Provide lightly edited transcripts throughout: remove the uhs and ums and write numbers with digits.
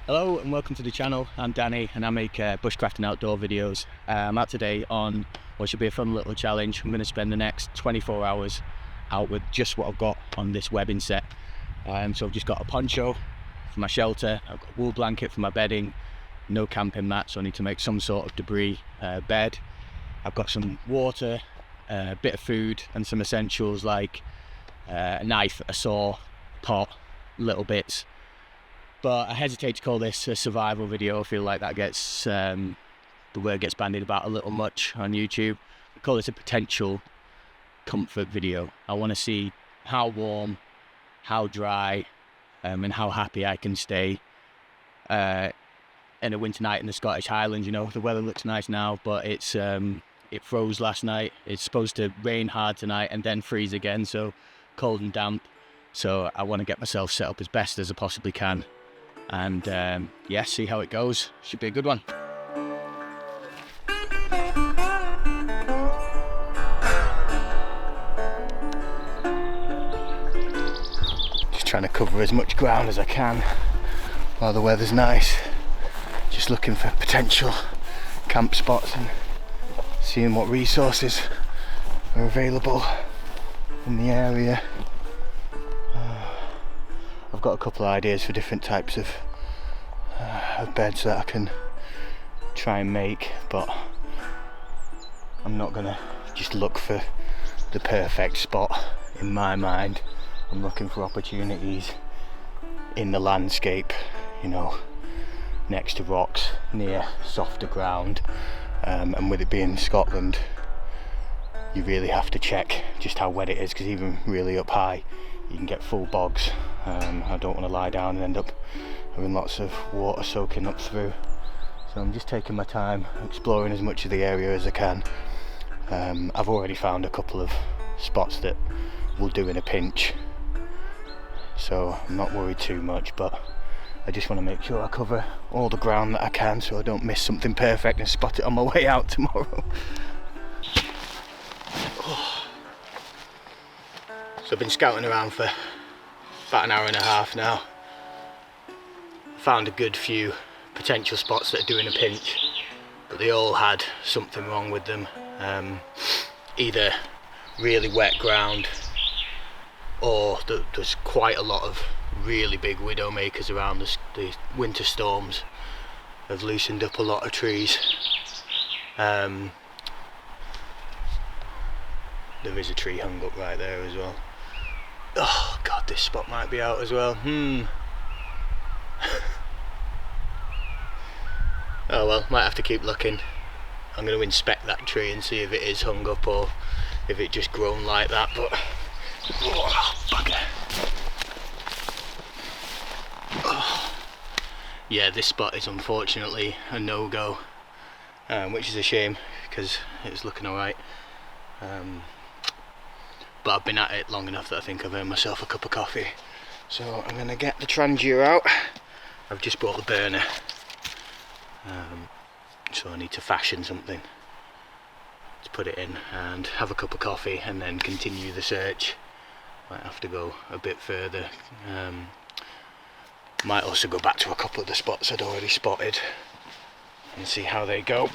Hello and welcome to the channel. I'm Danny and I make bushcraft and outdoor videos. I'm out today on what should be a fun little challenge. I'm going to spend the next 24 hours out with just what I've got on this webbing set. So I've just got a poncho for my shelter, I've got a wool blanket for my bedding, no camping mat, so I need to make some sort of debris bed. I've got some water, a bit of food and some essentials like a knife, a saw, pot, little bits. But I hesitate to call this a survival video. I feel like that gets, the word gets bandied about a little much on YouTube. I call this a potential comfort video. I want to see how warm, how dry, and how happy I can stay in a winter night in the Scottish Highlands. You know, the weather looks nice now, but it's it froze last night. It's supposed to rain hard tonight and then freeze again, so cold and damp. So I want to get myself set up as best as I possibly can. And yeah, see how it goes. Should be a good one. Just trying to cover as much ground as I can while the weather's nice. Just looking for potential camp spots and seeing what resources are available in the area. I've got a couple of ideas for different types of beds that I can try and make, but I'm not gonna just look for the perfect spot in my mind. I'm looking for opportunities in the landscape, you know, next to rocks, near softer ground, and with it being Scotland, you really have to check just how wet it is, because even really up high you can get full bogs. I don't want to lie down and end up having lots of water soaking up through, so I'm just taking my time exploring as much of the area as I can. I've already found a couple of spots that will do in a pinch, so I'm not worried too much, but I just want to make sure I cover all the ground that I can so I don't miss something perfect and spot it on my way out tomorrow. So I've been scouting around for about an hour and a half now. Found a good few potential spots that are doing a pinch, but they all had something wrong with them. Either really wet ground, or there's quite a lot of really big widowmakers around. The winter storms have loosened up a lot of trees. There is a tree hung up right there as well. Oh god, this spot might be out as well. Oh well, might have to keep looking. I'm going to inspect that tree and see if it is hung up or if it just grown like that, but oh, bugger. Oh. Yeah, this spot is unfortunately a no-go, which is a shame because it's looking alright. But I've been at it long enough that I think I've earned myself a cup of coffee. So I'm going to get the trangia out. I've just brought the burner, so I need to fashion something to put it in and have a cup of coffee and then continue the search. Might have to go a bit further. Might also go back to a couple of the spots I'd already spotted and see how they go.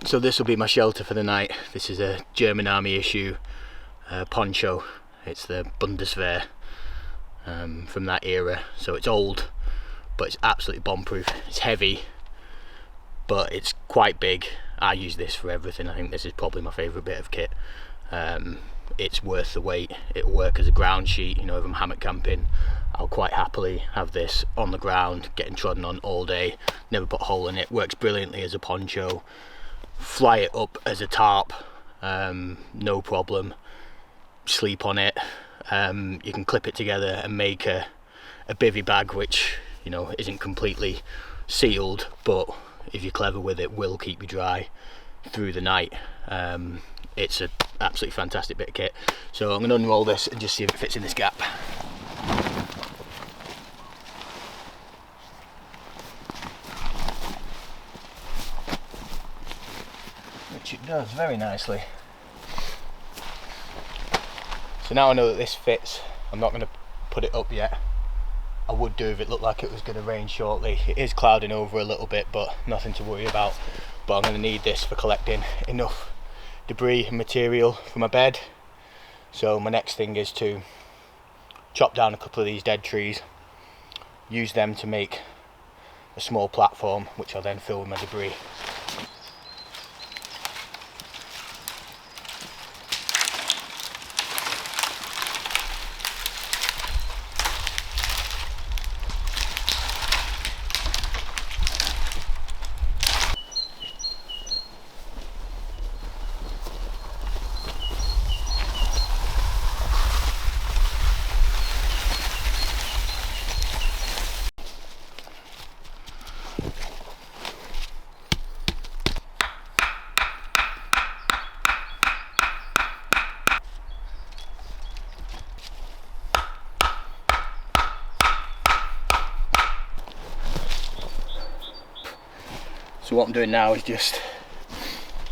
So this will be my shelter for the night. This is a German army issue poncho. It's the Bundeswehr from that era. So it's old, but it's absolutely bomb-proof. It's heavy, but it's quite big. I use this for everything. I think this is probably my favourite bit of kit. It's worth the weight. It'll work as a ground sheet. You know, if I'm hammock camping, I'll quite happily have this on the ground, getting trodden on all day. Never put a hole in it. Works brilliantly as a poncho. Fly it up as a tarp, no problem. Sleep on it. You can clip it together and make a bivvy bag, which, you know, isn't completely sealed, but if you're clever with it, will keep you dry through the night. It's an absolutely fantastic bit of kit. So I'm going to unroll this and just see if it fits in this gap. Which it does very nicely. So now I know that this fits. I'm not going to put it up yet. I would do if it looked like it was going to rain shortly. It is clouding over a little bit, but nothing to worry about. But I'm going to need this for collecting enough debris and material for my bed. So my next thing is to chop down a couple of these dead trees, use them to make a small platform, which I'll then fill with my debris. So what I'm doing now is just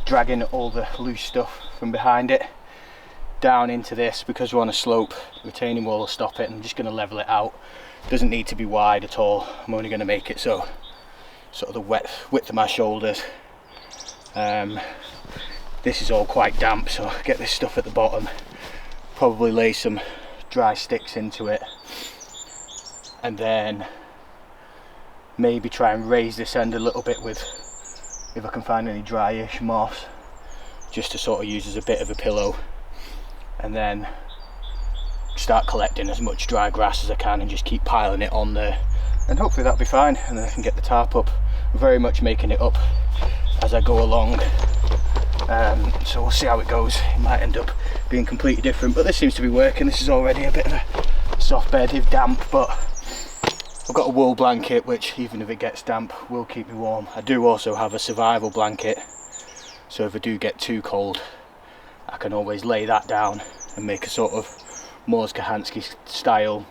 dragging all the loose stuff from behind it down into this. Because we're on a slope, the retaining wall will stop it, and I'm just going to level it out. It doesn't need to be wide at all. I'm only going to make it so sort of the width of my shoulders. This is all quite damp, so get this stuff at the bottom, probably lay some dry sticks into it, and then maybe try and raise this end a little bit with, if I can find any dryish moss, just to sort of use as a bit of a pillow, and then start collecting as much dry grass as I can and just keep piling it on there, and hopefully that'll be fine, and then I can get the tarp up. I'm very much making it up as I go along, so we'll see how it goes. It might end up being completely different, but this seems to be working. This is already a bit of a soft bed, if damp, but I've got a wool blanket which, even if it gets damp, will keep me warm. I do also have a survival blanket, so if I do get too cold, I can always lay that down and make a sort of Mors Kahansky style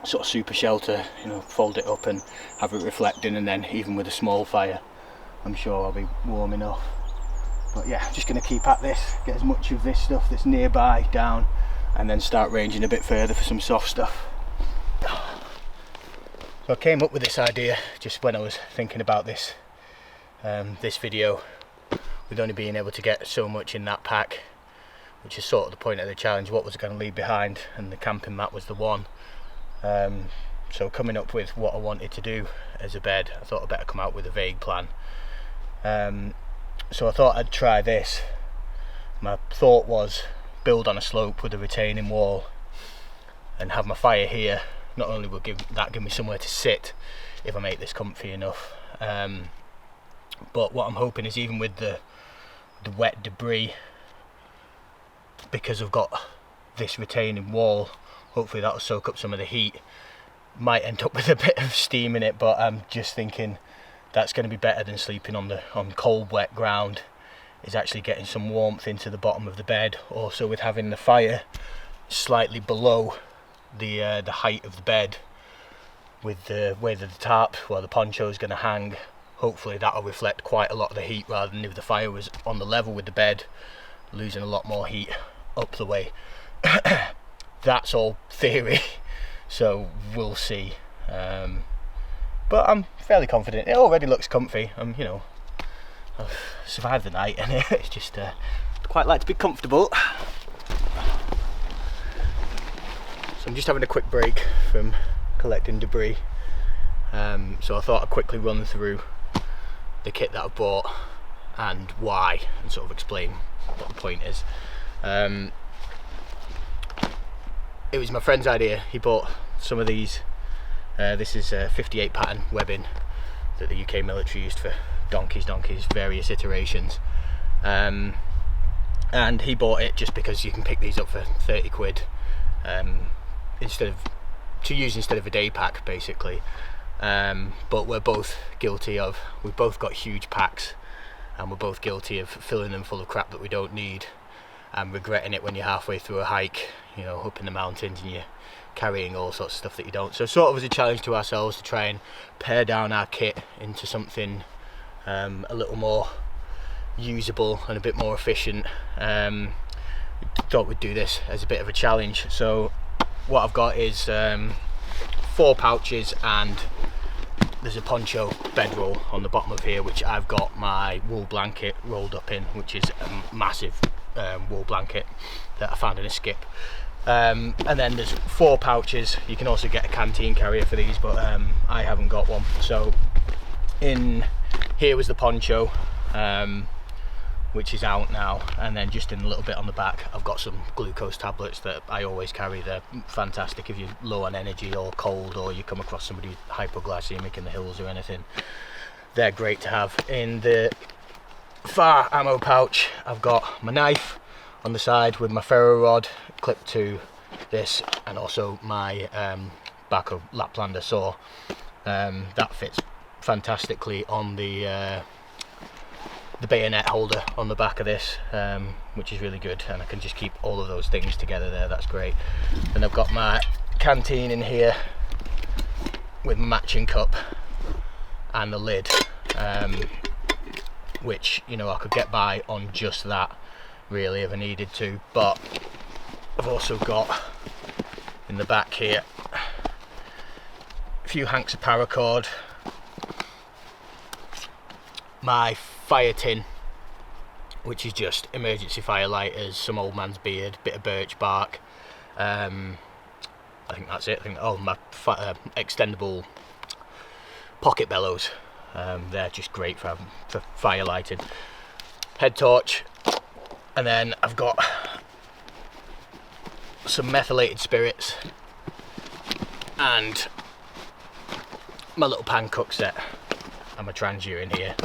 sort of super shelter, you know, fold it up and have it reflecting, and then even with a small fire, I'm sure I'll be warm enough. But yeah, I'm just going to keep at this, get as much of this stuff that's nearby down, and then start ranging a bit further for some soft stuff. So I came up with this idea just when I was thinking about this this video, with only being able to get so much in that pack, which is sort of the point of the challenge. What was I going to leave behind? And the camping mat was the one. So coming up with what I wanted to do as a bed, I thought I'd better come out with a vague plan. So I thought I'd try this. My thought was build on a slope with a retaining wall and have my fire here, not only will give me somewhere to sit if I make this comfy enough, but what I'm hoping is, even with the wet debris, because I've got this retaining wall, hopefully that'll soak up some of the heat. Might end up with a bit of steam in it, but I'm just thinking that's going to be better than sleeping on cold wet ground, is actually getting some warmth into the bottom of the bed. Also, with having the fire slightly below the height of the bed, with the way that the tarp, well, the poncho is going to hang, hopefully that'll reflect quite a lot of the heat, rather than if the fire was on the level with the bed, losing a lot more heat up the way. That's all theory, so we'll see. But I'm fairly confident. It already looks comfy. You know, I've survived the night, and it's just quite like to be comfortable. So I'm just having a quick break from collecting debris. So I thought I'd quickly run through the kit that I bought and why, and sort of explain what the point is. It was my friend's idea. He bought some of these. This is 58 pattern webbing that the UK military used for donkeys, various iterations. And he bought it just because you can pick these up for 30 quid instead of a day pack, basically. But we're both guilty of, we've both got huge packs, and we're both guilty of filling them full of crap that we don't need, and regretting it when you're halfway through a hike, you know, up in the mountains, and you're carrying all sorts of stuff that you don't. So sort of as a challenge to ourselves to try and pare down our kit into something a little more usable and a bit more efficient, thought we'd do this as a bit of a challenge. So what I've got is 4 pouches, and there's a poncho bedroll on the bottom of here, which I've got my wool blanket rolled up in, which is a massive wool blanket that I found in a skip. And then there's 4 pouches. You can also get a canteen carrier for these, but I haven't got one. So in here was the poncho, which is out now, and then just in a little bit on the back I've got some glucose tablets that I always carry. They're fantastic if you're low on energy or cold, or you come across somebody hypoglycemic in the hills or anything. They're great to have. In the far ammo pouch I've got my knife on the side with my ferro rod clipped to this, and also my Baco Laplander saw. That fits fantastically on the bayonet holder on the back of this, which is really good, and I can just keep all of those things together there. That's great. And I've got my canteen in here with my matching cup and the lid, which, you know, I could get by on just that really if I needed to, but I've also got in the back here a few hanks of paracord, my fire tin, which is just emergency fire lighters, some old man's beard, bit of birch bark, I think that's it. My extendable pocket bellows, they're just great for fire lighting, head torch, and then I've got some methylated spirits and my little pan cook set and my Trangia in here.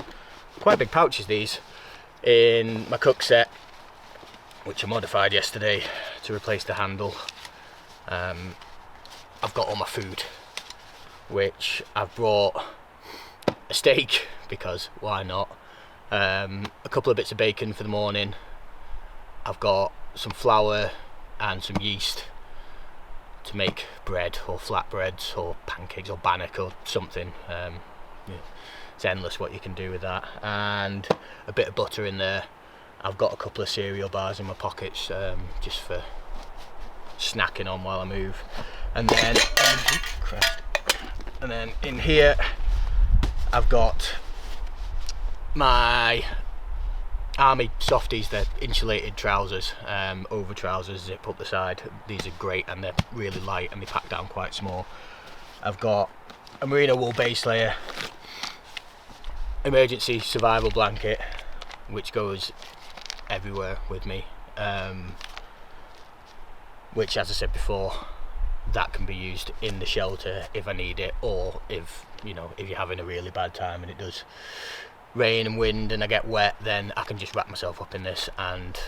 Quite big pouches these. In my cook set, which I modified yesterday to replace the handle, I've got all my food, which I've brought a steak, because why not, a couple of bits of bacon for the morning, I've got some flour and some yeast to make bread or flatbreads or pancakes or bannock or something. It's endless what you can do with that, and a bit of butter in there. I've got a couple of cereal bars in my pockets, just for snacking on while I move. And then in here I've got my army softies. They're insulated trousers, over trousers, zip up the side. These are great, and they're really light and they pack down quite small. I've got a merino wool base layer, emergency survival blanket, which goes everywhere with me, which, as I said before, that can be used in the shelter if I need it, or if, you know, if you're having a really bad time and it does rain and wind and I get wet, then I can just wrap myself up in this and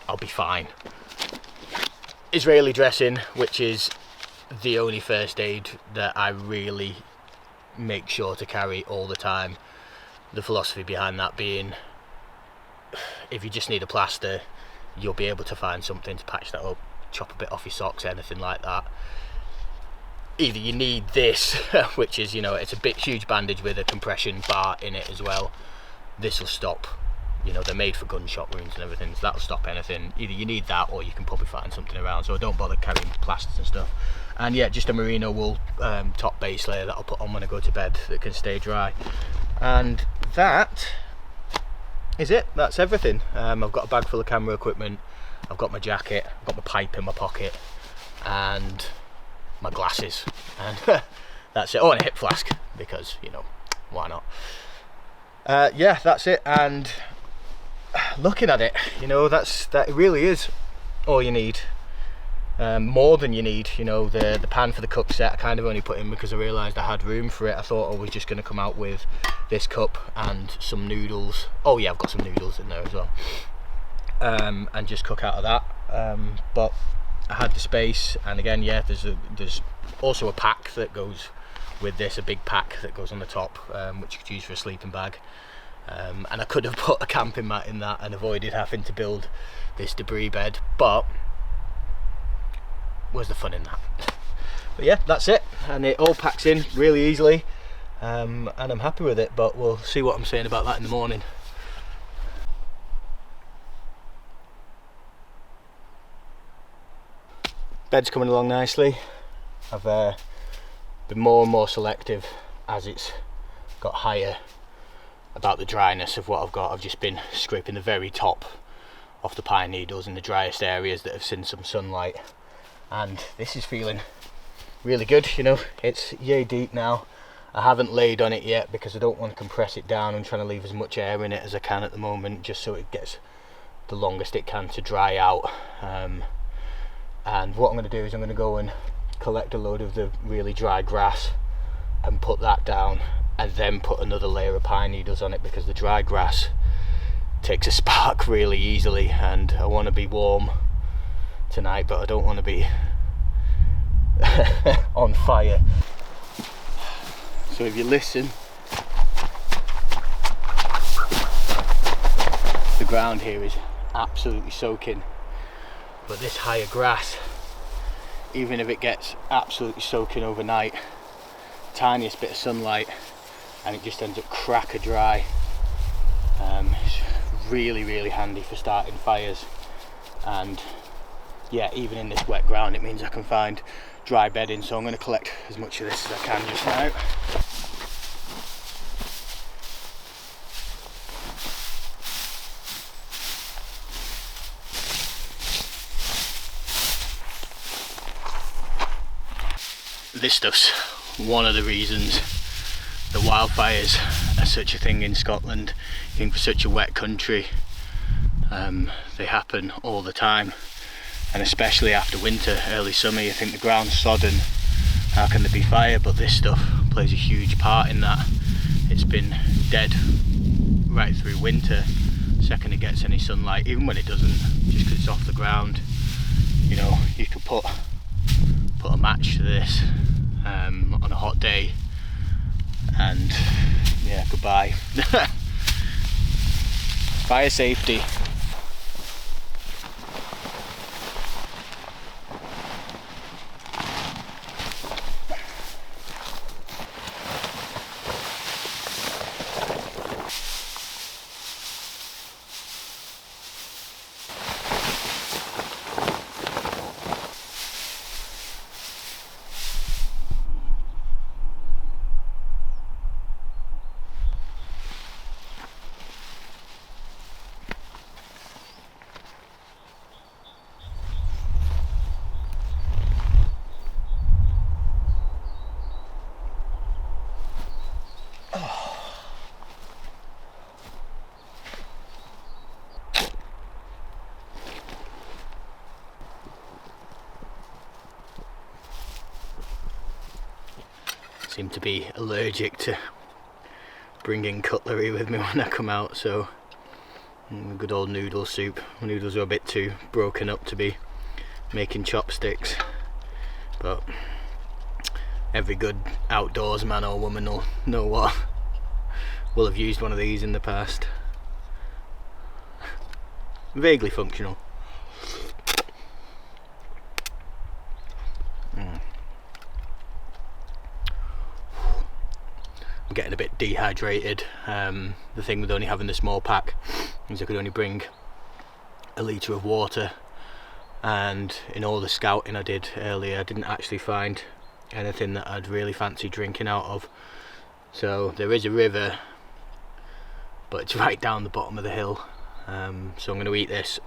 I'll be fine. Israeli dressing, which is the only first aid that I really make sure to carry all the time. The philosophy behind that being, if you just need a plaster, you'll be able to find something to patch that up, chop a bit off your socks, anything like that. Either you need this, which is, you know, it's a big huge bandage with a compression bar in it as well. This will stop, you know, they're made for gunshot wounds and everything, so that'll stop anything. Either you need that, or you can probably find something around, so I don't bother carrying plasters and stuff. And yeah, just a merino wool top base layer that I'll put on when I go to bed that can stay dry. And that is it, that's everything. I've got a bag full of camera equipment, I've got my jacket, I've got my pipe in my pocket, and my glasses, and that's it. Oh, and a hip flask, because, you know, why not? Yeah, that's it. And looking at it, you know, that really is all you need. More than you need. You know, the pan for the cup set I kind of only put in because I realised I had room for it. I thought I was just going to come out with this cup and some noodles. Oh yeah, I've got some noodles in there as well, and just cook out of that. But I had the space, and again, yeah, there's also a pack that goes with this, a big pack that goes on the top, which you could use for a sleeping bag. And I could have put a camping mat in that and avoided having to build this debris bed, but where's the fun in that? But yeah, that's it, and it all packs in really easily, and I'm happy with it, but we'll see what I'm saying about that in the morning. Bed's coming along nicely. I've been more and more selective as it's got higher about the dryness of what I've got. I've just been scraping the very top off the pine needles in the driest areas that have seen some sunlight, and this is feeling really good. You know, it's yay deep now. I haven't laid on it yet because I don't want to compress it down. I'm trying to leave as much air in it as I can at the moment, just so it gets the longest it can to dry out. And what I'm going to do is I'm going to go and collect a load of the really dry grass and put that down, and then put another layer of pine needles on it, because the dry grass takes a spark really easily, and I want to be warm tonight, but I don't want to be on fire. So if you listen, the ground here is absolutely soaking. But this higher grass, even if it gets absolutely soaking overnight, tiniest bit of sunlight and it just ends up cracker dry. It's really, really handy for starting fires. And yeah, even in this wet ground, it means I can find dry bedding. So I'm going to collect as much of this as I can just now. This stuff's one of the reasons that wildfires are such a thing in Scotland. I think for such a wet country, they happen all the time, and especially after winter, early summer, you think the ground's sodden, how can there be fire? But this stuff plays a huge part in that. It's been dead right through winter. The second it gets any sunlight, even when it doesn't, just because it's off the ground, you know, you could put a match to this on a hot day, and yeah, goodbye. Fire safety. seem to be allergic to bringing cutlery with me when I come out, so good old noodle soup. My noodles are a bit too broken up to be making chopsticks, but every good outdoors man or woman will know what will have used one of these in the past. Vaguely functional. I'm getting a bit dehydrated. The thing with only having the small pack is I could only bring a litre of water, and in all the scouting I did earlier I didn't actually find anything that I'd really fancy drinking out of. So there is a river, but it's right down the bottom of the hill, so I'm going to eat this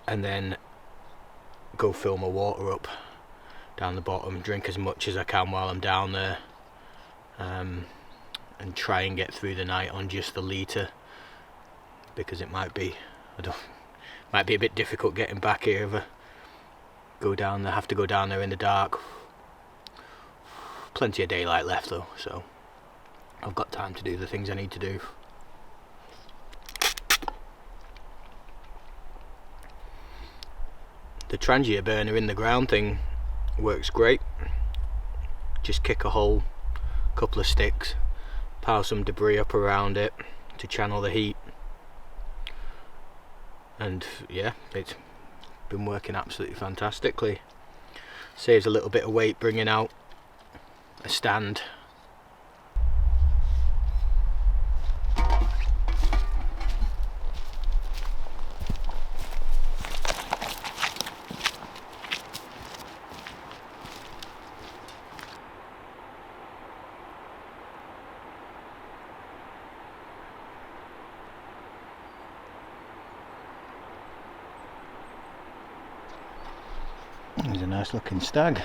and then go fill my water up down the bottom, drink as much as I can while I'm down there, and try and get through the night on just the litre, because it might be a bit difficult getting back here if I go down there, have to go down there in the dark. Plenty of daylight left though, so I've got time to do the things I need to do. The Trangia burner in the ground thing works great. Just kick a hole, couple of sticks, pile some debris up around it to channel the heat, and yeah, it's been working absolutely fantastically. Saves a little bit of weight bringing out a stand. There's a nice looking stag.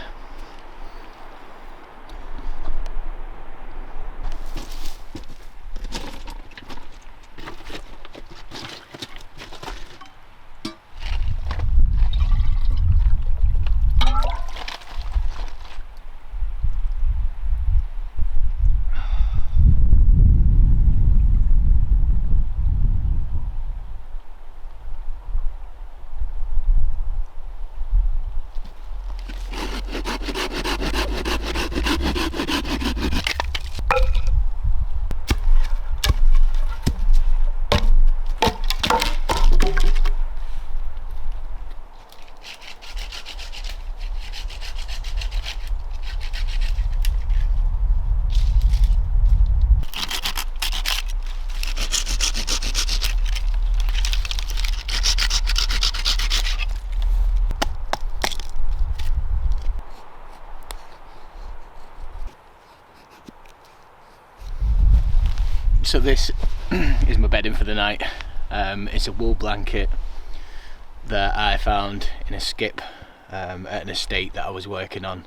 So this is my bedding for the night. It's a wool blanket that I found in a skip at an estate that I was working on,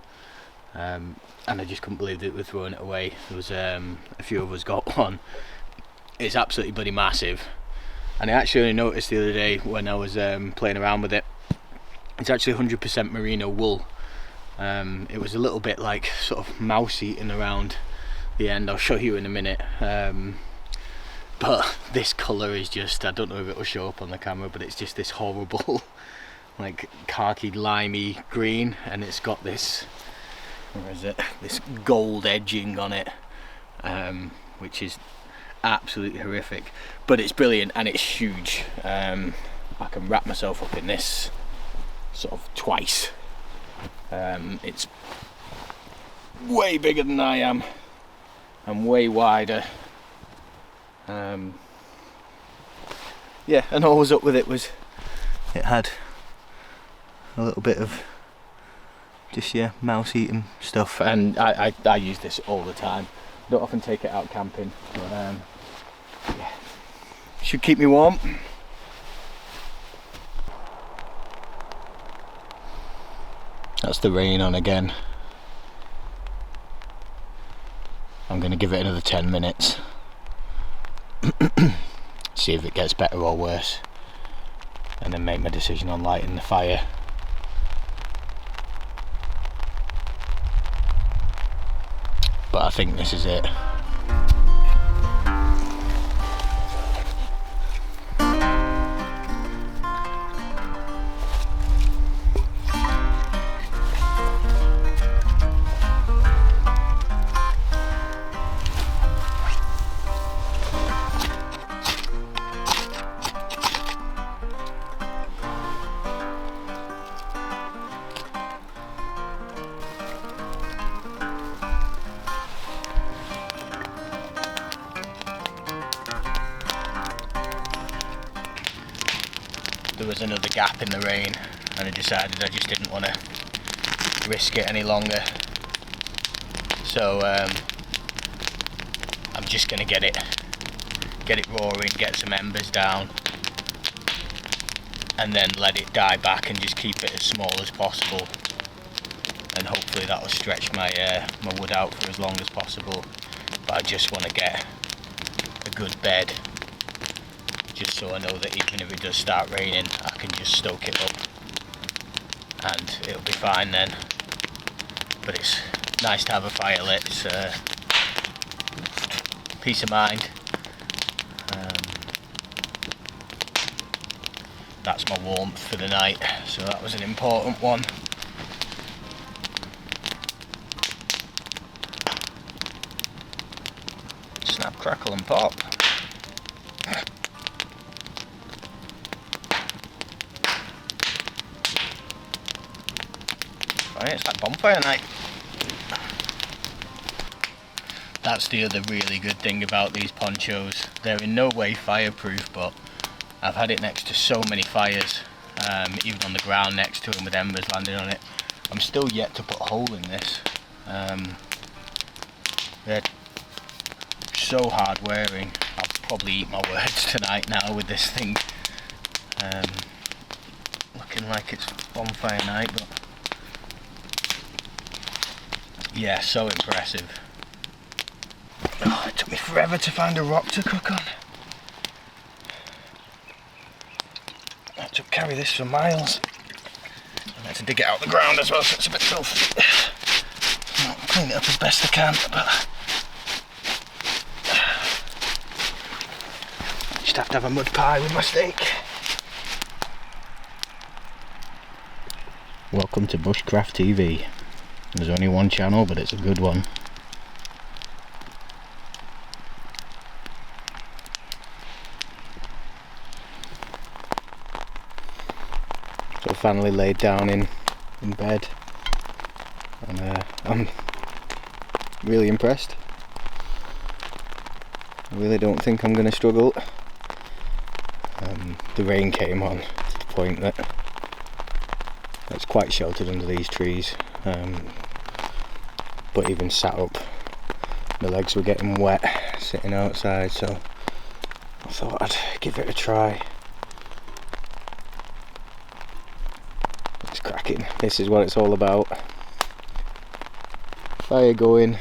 and I just couldn't believe that we're throwing it away. There was a few of us got one. It's absolutely bloody massive, and I actually only noticed the other day when I was playing around with it. It's actually 100% merino wool. It was a little bit like sort of mouse eating around the end. I'll show you in a minute. But this colour is just, I don't know if it will show up on the camera, but it's just this horrible like khaki limey green, and it's got this, where is it, this gold edging on it, which is absolutely horrific, but it's brilliant and it's huge. I can wrap myself up in this sort of twice. It's way bigger than I am and way wider. Yeah, and all I was up with it was it had a little bit of just, yeah, mouse eating stuff, and I use this all the time. Don't often take it out camping, but yeah, should keep me warm. That's the rain on again. I'm going to give it another 10 minutes. See if it gets better or worse, and then make my decision on lighting the fire. but I think this is it. There was another gap in the rain and I decided I just didn't want to risk it any longer, so I'm just going to get it roaring, get some embers down, and then let it die back and just keep it as small as possible, and hopefully that will stretch my my wood out for as long as possible. But I just want to get a good bed, just so I know that even if it does start raining, I can just stoke it up and it'll be fine then. But it's nice to have a fire lit, it's peace of mind. That's my warmth for the night, so that was an important one. Snap, crackle and pop. It's like Bonfire Night. That's the other really good thing about these ponchos. They're in no way fireproof, but I've had it next to so many fires, even on the ground next to them with embers landing on it. I'm still yet to put a hole in this. They're so hard wearing. I'll probably eat my words tonight now with this thing looking like it's Bonfire Night, but yeah, so impressive. Oh, it took me forever to find a rock to cook on. I had to carry this for miles. I had to dig it out of the ground as well, so it's a bit filthy. I'll clean it up as best I can, but just have to have a mud pie with my steak. Welcome to Bushcraft TV. There's only one channel, but it's a good one. So I finally laid down in bed, and I'm really impressed. I really don't think I'm going to struggle. The rain came on to the point that it's quite sheltered under these trees. But even sat up, my legs were getting wet sitting outside, so I thought I'd give it a try. It's cracking. This is what it's all about. Fire going,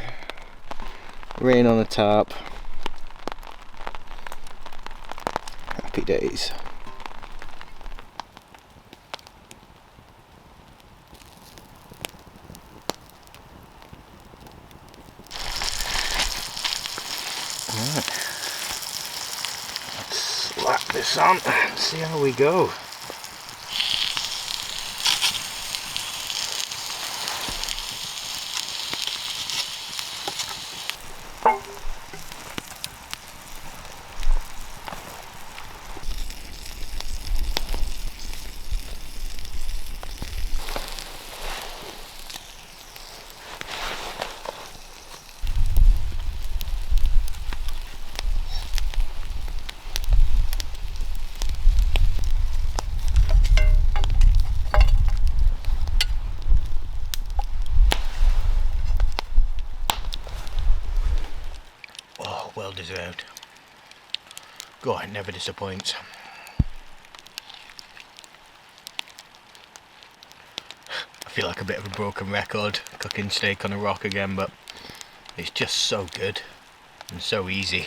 rain on a tarp. Happy days. Right. Let's slap this on and see how we go. Well deserved. God, it never disappoints. I feel like a bit of a broken record cooking steak on a rock again, but it's just so good and so easy.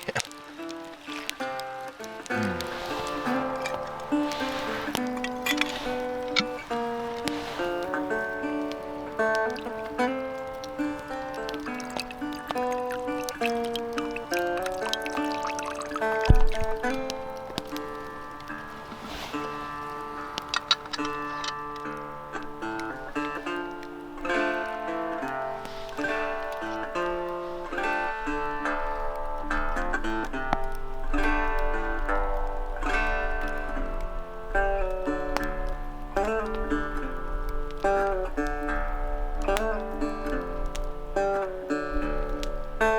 I'm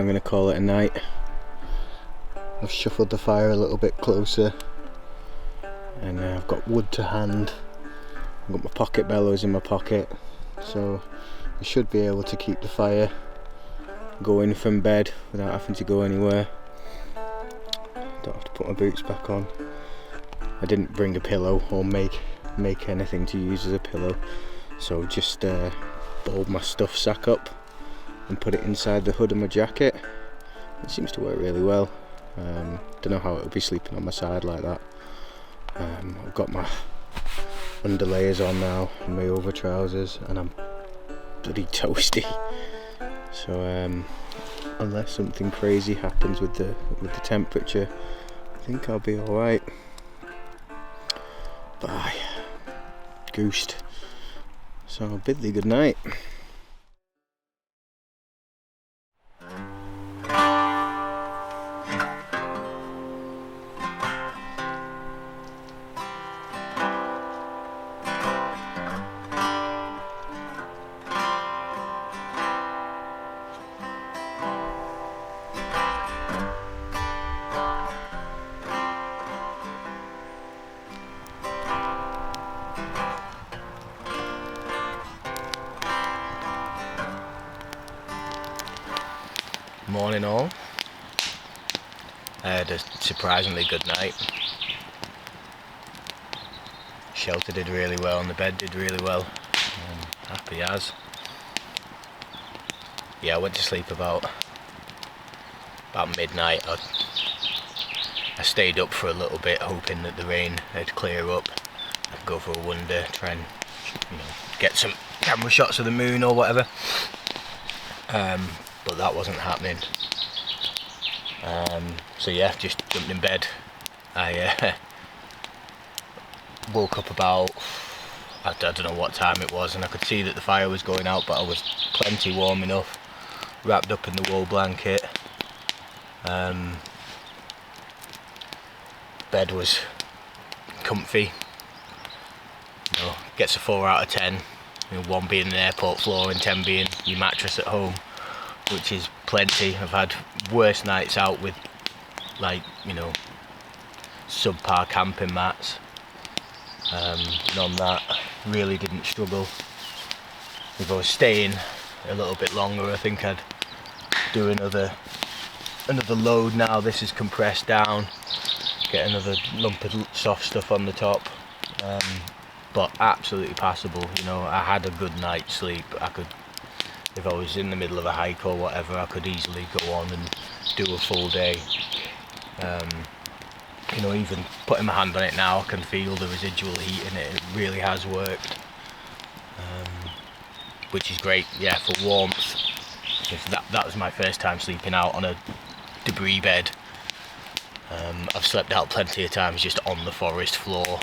going to call it a night. I've shuffled the fire a little bit closer, and I've got wood to hand. I've got my pocket bellows in my pocket, so I should be able to keep the fire going from bed without having to go anywhere. Don't have to put my boots back on. I didn't bring a pillow or make anything to use as a pillow, so just balled my stuff sack up and put it inside the hood of my jacket. It seems to work really well. Don't know how it would be sleeping on my side like that. I've got my underlayers on now and my over trousers, and I'm bloody toasty. So unless something crazy happens with the temperature, I think I'll be all right. Bye, goosed. So I'll bid thee good night. Morning all. I had a surprisingly good night. Shelter did really well and the bed did really well. Happy as. Yeah, I went to sleep about midnight. I stayed up for a little bit hoping that the rain would clear up. I'd go for a wander, try and get some camera shots of the moon or whatever. But that wasn't happening. So yeah, just jumped in bed. I woke up about, I don't know what time it was, and I could see that the fire was going out, but I was plenty warm enough, wrapped up in the wool blanket. Bed was comfy. Gets a 4 out of 10. 1 being an airport floor and 10 being your mattress at home, which is plenty. I've had worse nights out with subpar camping mats. And on that, really didn't struggle. If I was staying a little bit longer, I think I'd do another load. Now this is compressed down, get another lump of soft stuff on the top. But absolutely passable. I had a good night's sleep. If I was in the middle of a hike or whatever, I could easily go on and do a full day. Even putting my hand on it now, I can feel the residual heat in it. It really has worked, which is great. Yeah, for warmth. That was my first time sleeping out on a debris bed. I've slept out plenty of times just on the forest floor,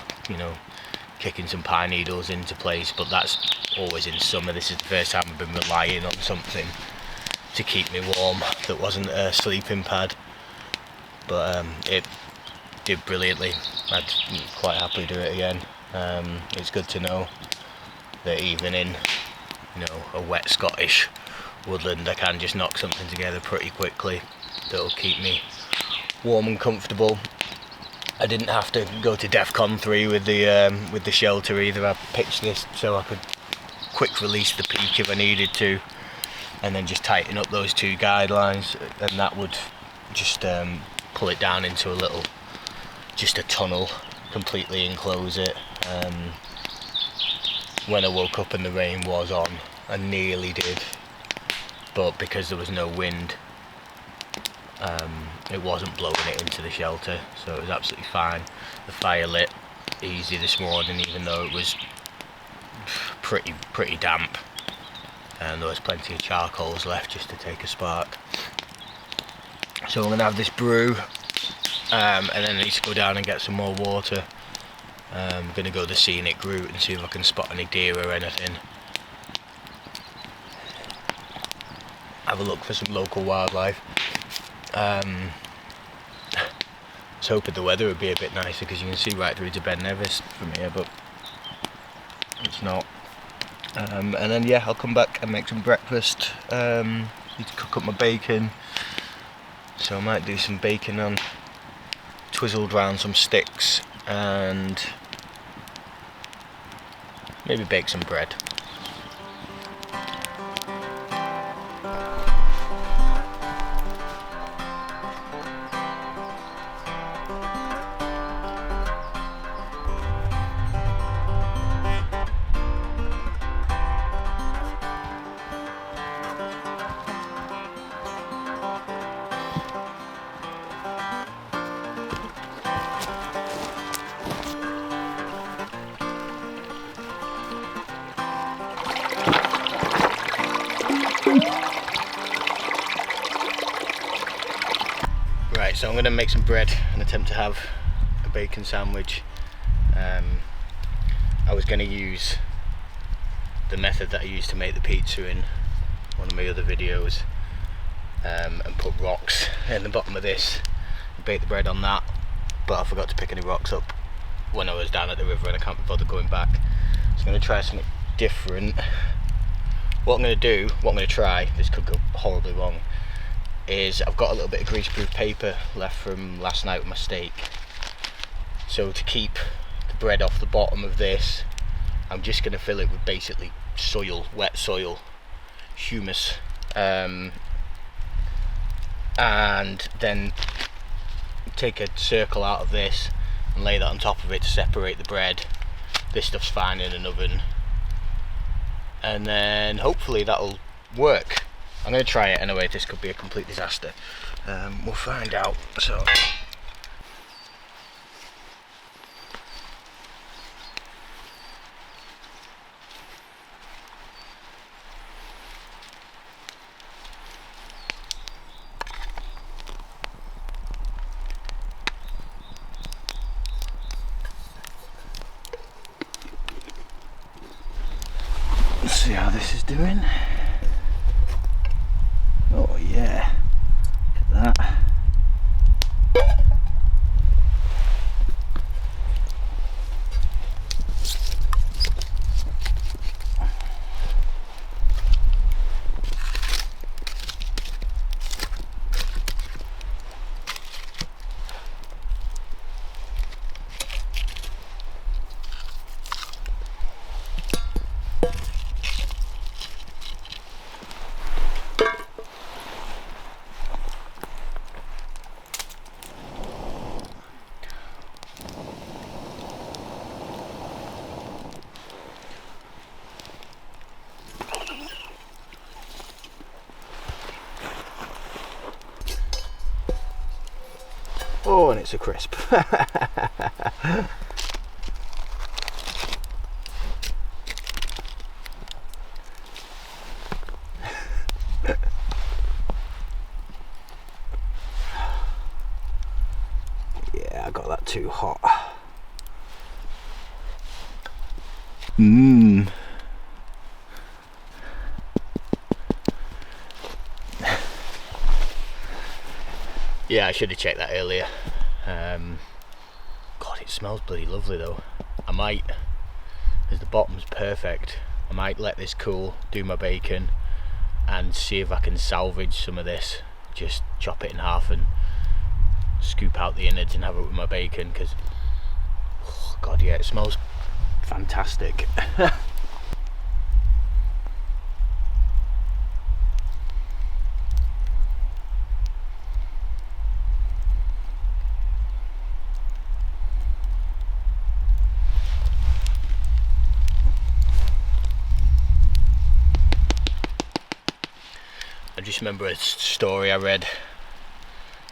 kicking some pine needles into place, but that's always in summer. This is the first time I've been relying on something to keep me warm that wasn't a sleeping pad. But it did brilliantly. I'd quite happily do it again. It's good to know that even in a wet Scottish woodland, I can just knock something together pretty quickly that'll keep me warm and comfortable. I didn't have to go to DEFCON 3 with the shelter either. I pitched this so I could quick release the peak if I needed to, and then just tighten up those 2 guidelines, and that would just pull it down into just a tunnel, completely enclose it. When I woke up and the rain was on, I nearly did, but because there was no wind, it wasn't blowing it into the shelter, so it was absolutely fine. The fire lit easy this morning, even though it was pretty damp, and there was plenty of charcoals left just to take a spark. So I'm gonna have this brew, and then I need to go down and get some more water. I'm gonna go the scenic route and see if I can spot any deer or anything. Have a look for some local wildlife. was hoping the weather would be a bit nicer because you can see right through to Ben Nevis from here, but it's not. And then yeah, I'll come back and make some breakfast. Need to cook up my bacon, so I might do some bacon on twizzled round some sticks and maybe bake some bread. Right, so I'm going to make some bread and attempt to have a bacon sandwich. I was going to use the method that I used to make the pizza in one of my other videos, and put rocks in the bottom of this and bake the bread on that, but I forgot to pick any rocks up when I was down at the river and I can't be bothered going back. So I'm going to try something different. What I'm going to try, this could go horribly wrong, is I've got a little bit of greaseproof paper left from last night with my steak. So to keep the bread off the bottom of this, I'm just going to fill it with basically soil, wet soil, humus, and then take a circle out of this and lay that on top of it to separate the bread. This stuff's fine in an oven, and then hopefully that'll work. I'm going to try it anyway. This could be a complete disaster. We'll find out. So let's see how this is doing. Oh yeah, look at that. Oh, and it's a crisp. Yeah, I got that too hot. Mmm. Yeah, I should have checked that earlier. God, it smells bloody lovely though. I might, as the bottom's perfect, I might let this cool, do my bacon, and see if I can salvage some of this. Just chop it in half and scoop out the innards and have it with my bacon, because, oh God, yeah, it smells fantastic. I just remember a story I read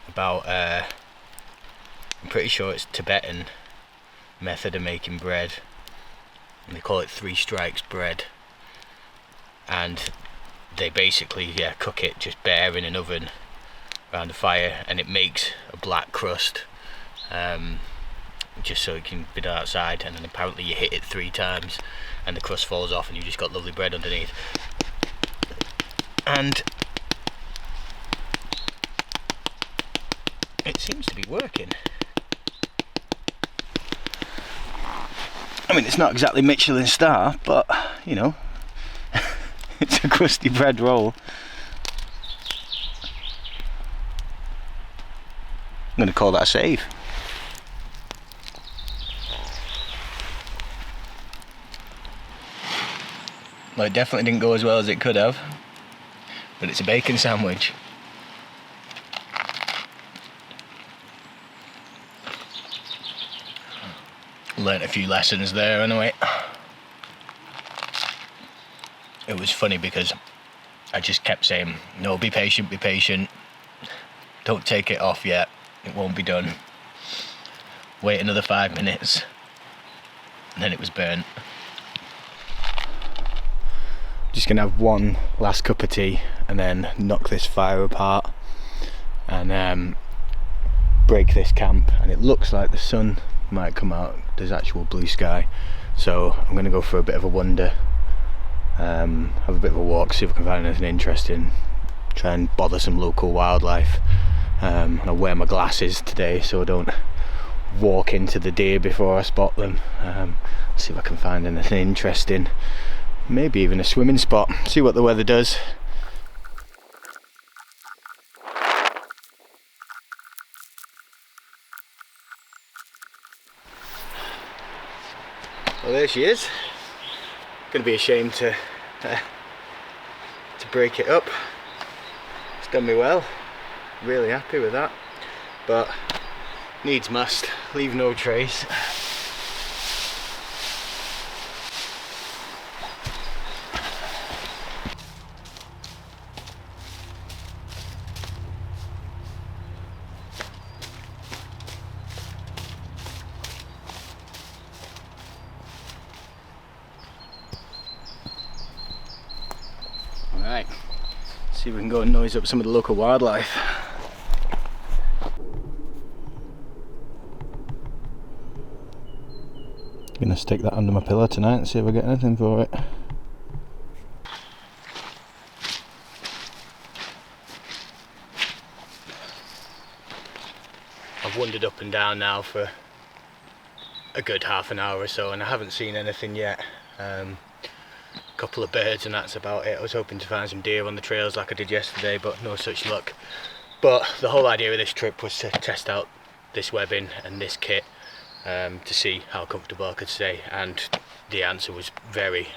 about, I'm pretty sure it's Tibetan method of making bread, and they call it 3 strikes bread, and they basically cook it just bare in an oven around a fire, and it makes a black crust, just so it can be done outside, and then apparently you hit it 3 times and the crust falls off and you just got lovely bread underneath. And it seems to be working. I mean, it's not exactly Michelin star, but you know, it's a crusty bread roll. I'm going to call that a save. Well, it definitely didn't go as well as it could have, but it's a bacon sandwich. Learnt a few lessons there anyway. It was funny because I just kept saying, no, be patient, don't take it off yet, it won't be done. Wait another 5 minutes, and then it was burnt. Just gonna have one last cup of tea and then knock this fire apart and break this camp. And it looks like the sun might come out, there's actual blue sky, so I'm gonna go for a bit of a wander, have a bit of a walk, see if I can find anything interesting, try and bother some local wildlife. And I'll wear my glasses today so I don't walk into the deer before I spot them. See if I can find anything interesting, maybe even a swimming spot, see what the weather does. Well, there she is. Gonna be a shame to break it up. It's done me well. Really happy with that. But needs must. Leave no trace. Alright, see if we can go and noise up some of the local wildlife. Gonna stick that under my pillow tonight and see if I get anything for it. I've wandered up and down now for a good half an hour or so and I haven't seen anything yet. Couple of birds and that's about it. I was hoping to find some deer on the trails like I did yesterday, but no such luck. But the whole idea of this trip was to test out this webbing and this kit to see how comfortable I could stay, and the answer was very.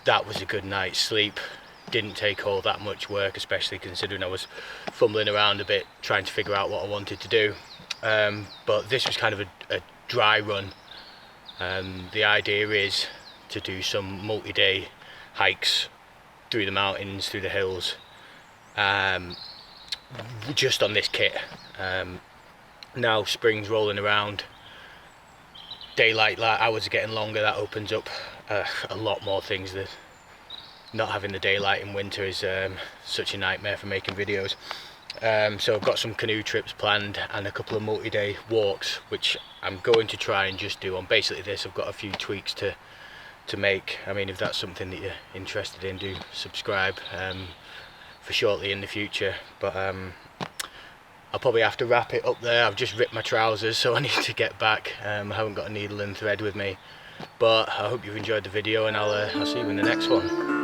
That was a good night's sleep. Didn't take all that much work, especially considering I was fumbling around a bit trying to figure out what I wanted to do. But this was kind of a dry run. The idea is to do some multi-day hikes through the mountains, through the hills, just on this kit. Now spring's rolling around, daylight hours are getting longer, that opens up a lot more things. That not having the daylight in winter is such a nightmare for making videos. So I've got some canoe trips planned and a couple of multi-day walks, which I'm going to try and just do on basically this. I've got a few tweaks to make. I mean, if that's something that you're interested in, do subscribe for shortly in the future. But I'll probably have to wrap it up there. I've just ripped my trousers, so I need to get back. I haven't got a needle and thread with me, but I hope you've enjoyed the video, and I'll see you in the next one.